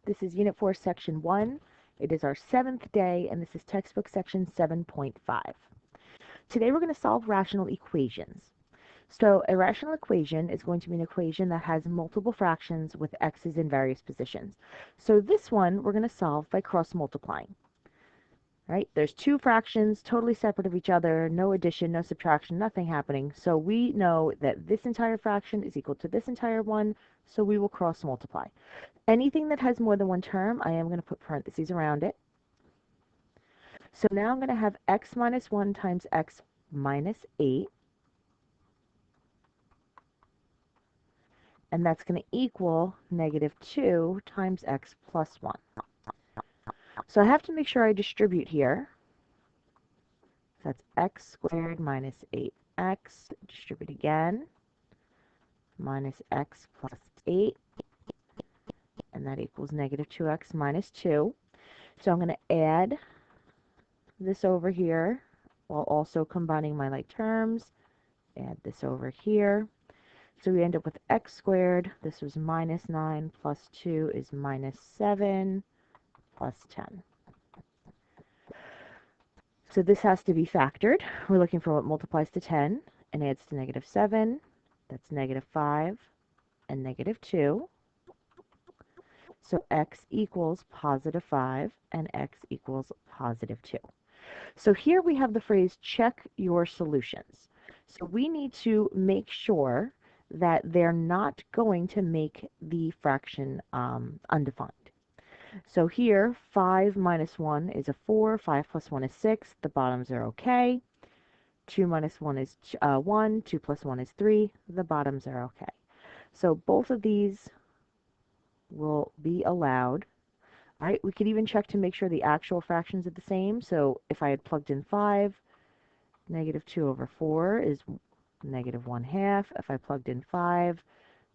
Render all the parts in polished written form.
This is Unit 4, Section 1. It is our 7th day, and this is textbook section 7.5. Today we're going to solve rational equations. So a rational equation is going to be an equation that has multiple fractions with x's in various positions. So this one we're going to solve by cross-multiplying. Right? There's two fractions totally separate of each other, no addition, no subtraction, nothing happening. So we know that this entire fraction is equal to this entire one, so we will cross-multiply. Anything that has more than one term, I am going to put parentheses around it. So now I'm going to have x minus 1 times x minus 8. And that's going to equal negative 2 times x plus 1. So I have to make sure I distribute here. So that's x squared minus 8x. Distribute again. Minus x plus 8. And that equals negative 2x minus 2. So I'm going to add this over here while also combining my like terms. Add this over here. So we end up with x squared. This was minus 9 plus 2 is minus 7 plus 10. So this has to be factored. We're looking for what multiplies to 10 and adds to negative 7. That's negative 5 and negative 2. So x equals positive 5 and x equals positive 2. So here we have the phrase check your solutions. So we need to make sure that they're not going to make the fraction undefined. So here, 5 minus 1 is a 4, 5 plus 1 is 6, the bottoms are okay. 2 minus 1 is 1, 2 plus 1 is 3, the bottoms are okay. So both of these will be allowed. Right? We could even check to make sure the actual fractions are the same. So if I had plugged in 5, negative 2 over 4 is negative 1/2. If I plugged in 5,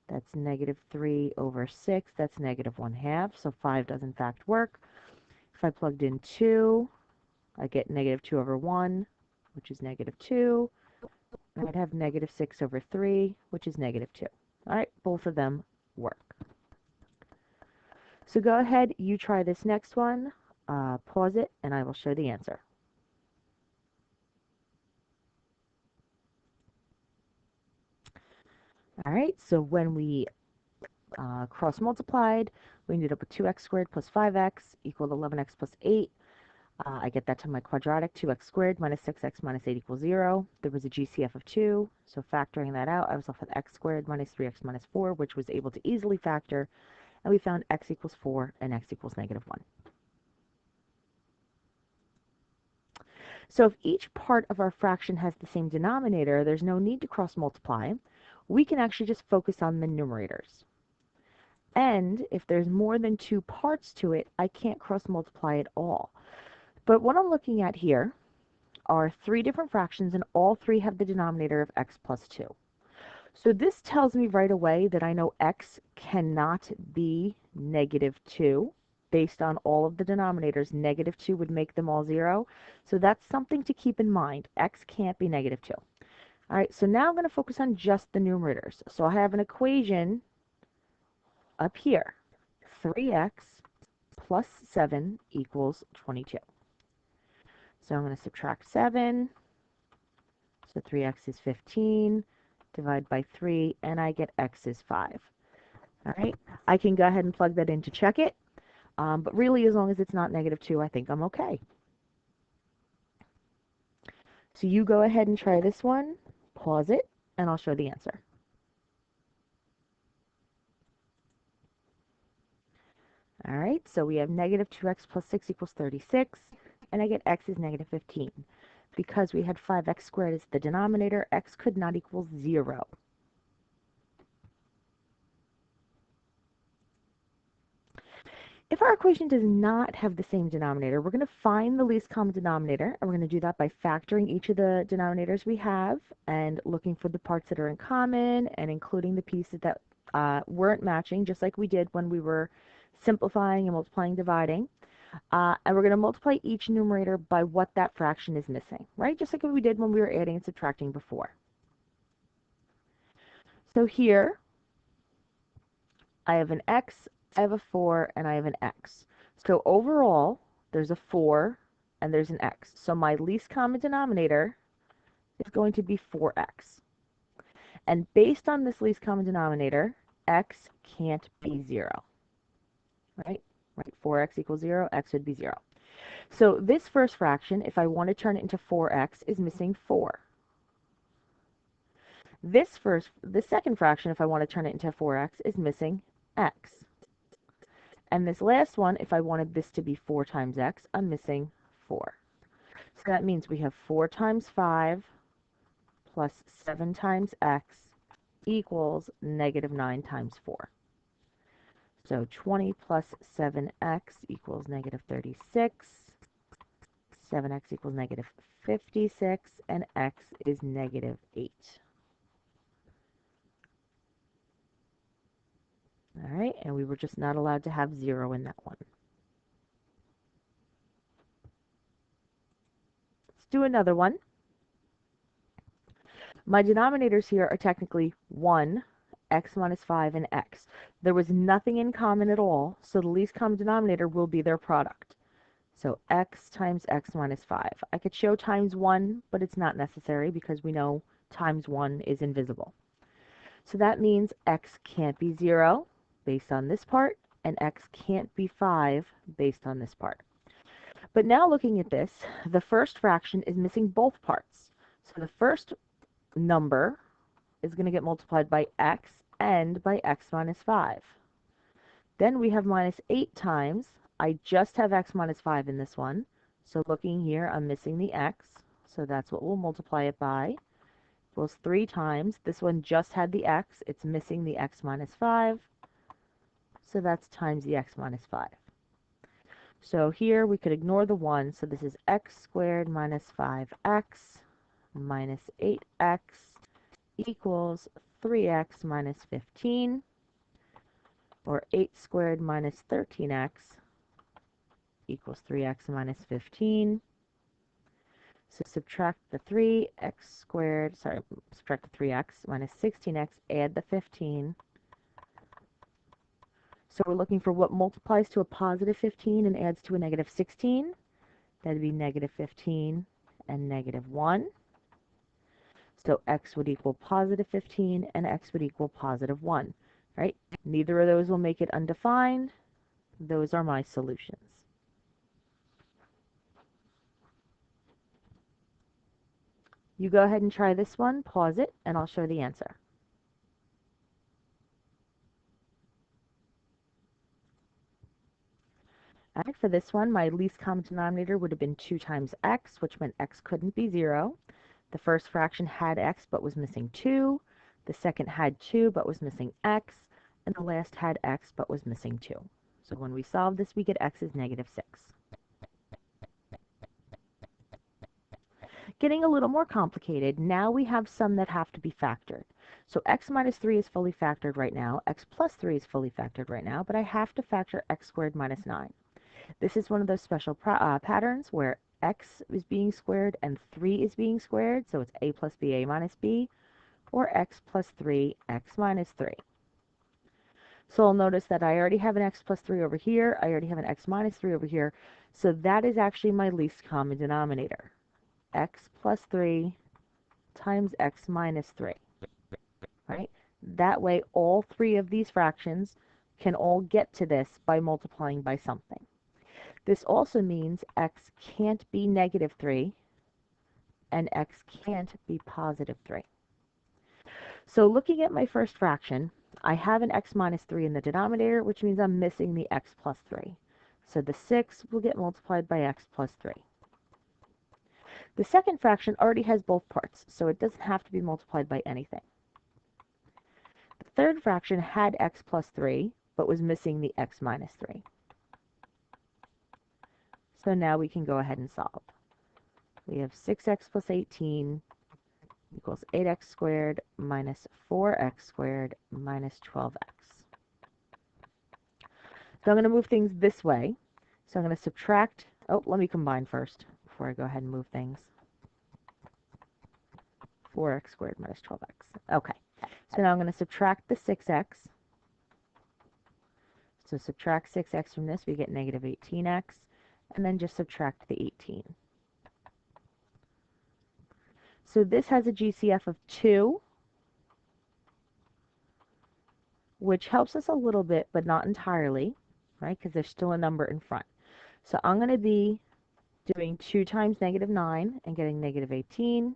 that's negative 3 over 6. That's negative 1/2. So 5 does in fact work. If I plugged in 2, I get negative 2 over 1, which is negative 2. And I'd have negative 6 over 3, which is negative 2. All right, both of them work. So go ahead, you try this next one. Pause it, and I will show the answer. All right, so when we cross-multiplied, we ended up with 2x squared plus 5x equal 11x plus 8. I get that to my quadratic, 2x squared minus 6x minus 8 equals 0. There was a GCF of 2, so factoring that out, I was left with x squared minus 3x minus 4, which was able to easily factor, and we found x equals 4 and x equals negative 1. So if each part of our fraction has the same denominator, there's no need to cross-multiply. We can actually just focus on the numerators. And if there's more than two parts to it, I can't cross-multiply at all. But what I'm looking at here are three different fractions, and all three have the denominator of x plus 2. So this tells me right away that I know x cannot be negative 2. Based on all of the denominators, negative 2 would make them all 0. So that's something to keep in mind. X can't be negative 2. All right, so now I'm going to focus on just the numerators. So I have an equation up here. 3x plus 7 equals 22. So I'm going to subtract 7. So 3x is 15. Divide by 3, and I get x is 5. All right, I can go ahead and plug that in to check it. But really, as long as it's not negative 2, I think I'm okay. So you go ahead and try this one, pause it, and I'll show the answer. All right, so we have negative 2x plus 6 equals 36, and I get x is negative 15. Because we had 5x squared as the denominator, x could not equal 0. If our equation does not have the same denominator, we're going to find the least common denominator, and we're going to do that by factoring each of the denominators we have and looking for the parts that are in common and including the pieces that weren't matching, just like we did when we were simplifying and multiplying, dividing. And we're going to multiply each numerator by what that fraction is missing, right? Just like we did when we were adding and subtracting before. So here, I have an x I have a 4, and I have an x. So overall, there's a 4 and there's an x. So my least common denominator is going to be 4x. And based on this least common denominator, x can't be 0. Right? Right? 4x equals 0, x would be 0. So this first fraction, if I want to turn it into 4x, is missing 4. This second fraction, if I want to turn it into 4x, is missing x. And this last one, if I wanted this to be 4 times x, I'm missing 4. So that means we have 4 times 5 plus 7 times x equals negative 9 times 4. So 20 plus 7x equals negative 36. 7x equals negative 56, and x is negative 8. All right, and we were just not allowed to have 0 in that one. Let's do another one. My denominators here are technically 1, x minus 5, and x. There was nothing in common at all, so the least common denominator will be their product. So x times x minus 5. I could show times 1, but it's not necessary because we know times 1 is invisible. So that means x can't be 0 based on this part, and x can't be 5 based on this part. But now looking at this, the first fraction is missing both parts. So the first number is going to get multiplied by x and by x minus 5. Then we have minus 8 times. I just have x minus 5 in this one. So looking here, I'm missing the x. So that's what we'll multiply it by. Equals 3 times. This one just had the x. It's missing the x minus 5. So that's times the x minus 5. So here we could ignore the 1. So this is x squared minus 5x minus 8x equals 3x minus 15, or 8 squared minus 13x equals 3x minus 15. So subtract the 3x squared, subtract the 3x minus 16x, add the 15. So we're looking for what multiplies to a positive 15 and adds to a negative 16. That'd be negative 15 and negative 1. So x would equal positive 15 and x would equal positive 1. Right? Neither of those will make it undefined. Those are my solutions. You go ahead and try this one, pause it, and I'll show the answer. All right, for this one, my least common denominator would have been 2 times x, which meant x couldn't be 0. The first fraction had x but was missing 2. The second had 2 but was missing x. And the last had x but was missing 2. So when we solve this, we get x is negative 6. Getting a little more complicated, now we have some that have to be factored. So x minus 3 is fully factored right now, x plus 3 is fully factored right now, but I have to factor x squared minus 9. This is one of those special patterns where x is being squared and 3 is being squared, so it's a plus b, a minus b, or x plus 3, x minus 3. So I'll notice that I already have an x plus 3 over here, I already have an x minus 3 over here, so that is actually my least common denominator. X plus 3 times x minus 3, right? That way all three of these fractions can all get to this by multiplying by something. This also means x can't be negative 3 and x can't be positive 3. So looking at my first fraction, I have an x minus 3 in the denominator, which means I'm missing the x plus 3. So the 6 will get multiplied by x plus 3. The second fraction already has both parts, so it doesn't have to be multiplied by anything. The third fraction had x plus 3, but was missing the x minus 3. So now we can go ahead and solve. We have 6x plus 18 equals 8x squared minus 4x squared minus 12x. So I'm going to move things this way. So I'm going to subtract, let me combine first before I go ahead and move things. 4x squared minus 12x. Okay, so now I'm going to subtract the 6x. So subtract 6x from this, we get negative 18x, and then just subtract the 18. So this has a GCF of 2, which helps us a little bit, but not entirely, right, because there's still a number in front. So I'm going to be doing 2 times negative 9 and getting negative 18,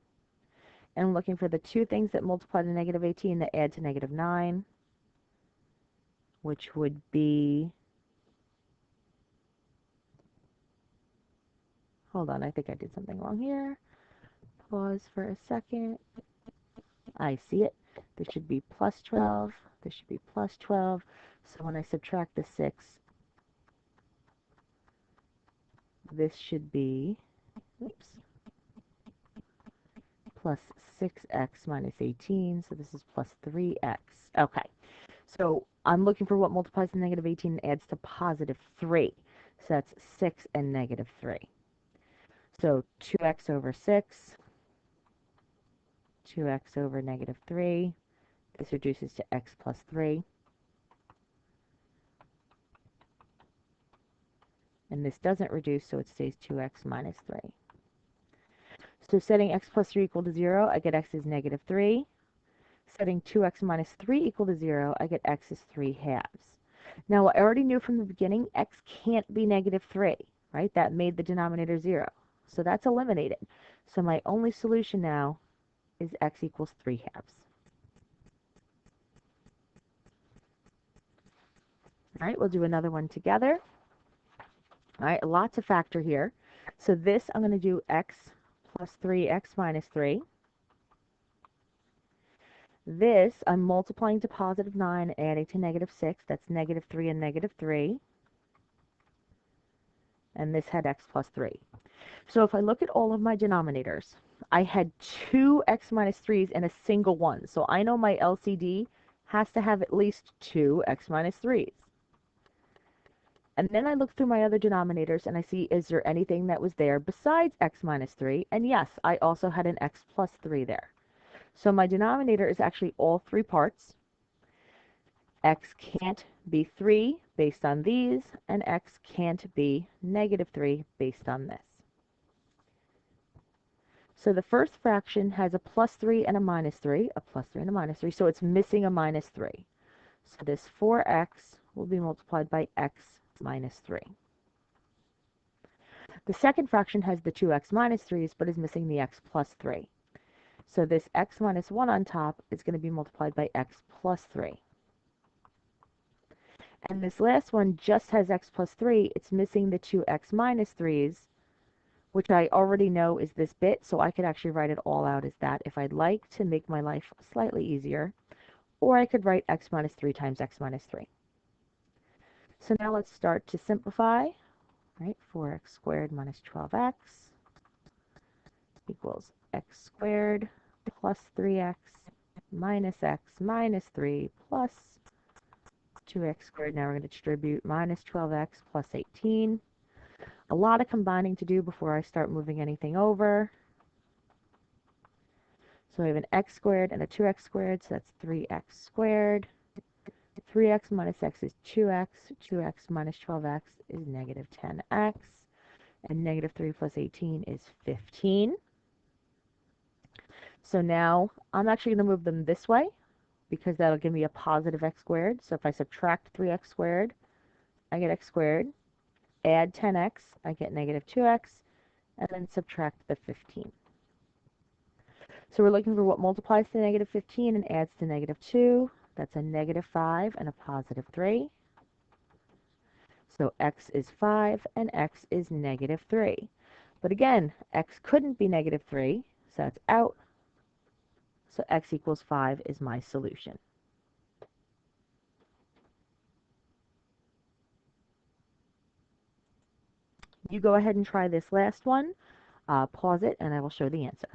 and looking for the two things that multiply to negative 18 that add to negative 9, which would be, hold on, I think I did something wrong here. Pause for a second. I see it. This should be plus 12. This should be plus 12. So when I subtract the 6, this should be, oops, plus 6x minus 18. So this is plus 3x. Okay. So I'm looking for what multiplies to negative 18 and adds to positive 3. So that's 6 and negative 3. So 2x over 6, 2x over negative 3. This reduces to x plus 3. And this doesn't reduce, so it stays 2x minus 3. So setting x plus 3 equal to 0, I get x is negative 3. Setting 2x minus 3 equal to 0, I get x is 3 halves. Now, I already knew from the beginning x can't be negative 3, right? That made the denominator 0. So that's eliminated. So my only solution now is x equals 3 halves. All right, we'll do another one together. All right, lots of factor here. So this, I'm going to do x plus 3x minus 3. This, I'm multiplying to positive 9, adding to negative 6. That's negative 3 and negative 3. And this had x plus 3. So if I look at all of my denominators, I had 2 x minus 3's and a single one. So I know my LCD has to have at least 2 x minus 3's. And then I look through my other denominators and I see, is there anything that was there besides x minus 3? And yes, I also had an x plus 3 there. So my denominator is actually all 3 parts. X can't be 3 based on these, and x can't be negative 3 based on this. So the first fraction has a plus 3 and a minus 3, a plus 3 and a minus 3, so it's missing a minus 3. So this 4x will be multiplied by x minus 3. The second fraction has the 2x minus 3's, but is missing the x plus 3. So this x minus 1 on top is going to be multiplied by x plus 3. And this last one just has x plus 3. It's missing the 2x minus 3's, which I already know is this bit, so I could actually write it all out as that if I'd like to make my life slightly easier. Or I could write x minus 3 times x minus 3. So now let's start to simplify. Right, 4x squared minus 12x equals x squared plus 3x minus x minus 3 plus 2x squared. Now we're going to distribute minus 12x plus 18. A lot of combining to do before I start moving anything over. So we have an x squared and a 2x squared, so that's 3x squared. 3x minus x is 2x. 2x minus 12x is negative 10x. And negative 3 plus 18 is 15. So now I'm actually going to move them this way because that'll give me a positive x squared. So if I subtract 3x squared, I get x squared. Add 10x, I get negative 2x. And then subtract the 15. So we're looking for what multiplies to negative 15 and adds to negative 2. That's a negative 5 and a positive 3. So x is 5 and x is negative 3. But again, x couldn't be negative 3, so that's out. So x equals 5 is my solution. You go ahead and try this last one. Pause it, and I will show the answer.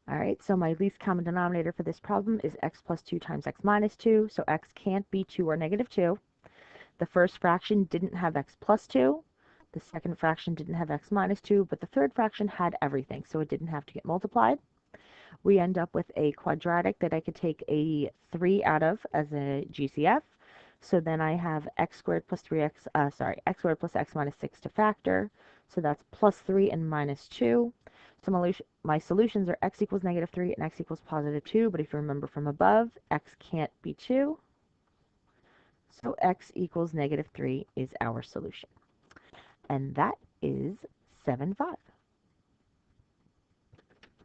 All right, so my least common denominator for this problem is x plus 2 times x minus 2. So x can't be 2 or negative 2. The first fraction didn't have x plus 2. The second fraction didn't have x minus 2, but the third fraction had everything, so it didn't have to get multiplied. we end up with a quadratic that I could take a 3 out of as a GCF. So then I have x squared plus 3x, x squared plus x minus 6 to factor. So that's plus 3 and minus 2. So my solutions are x equals negative 3 and x equals positive 2. But if you remember from above, x can't be 2. So x equals negative 3 is our solution. And that is 7, 5.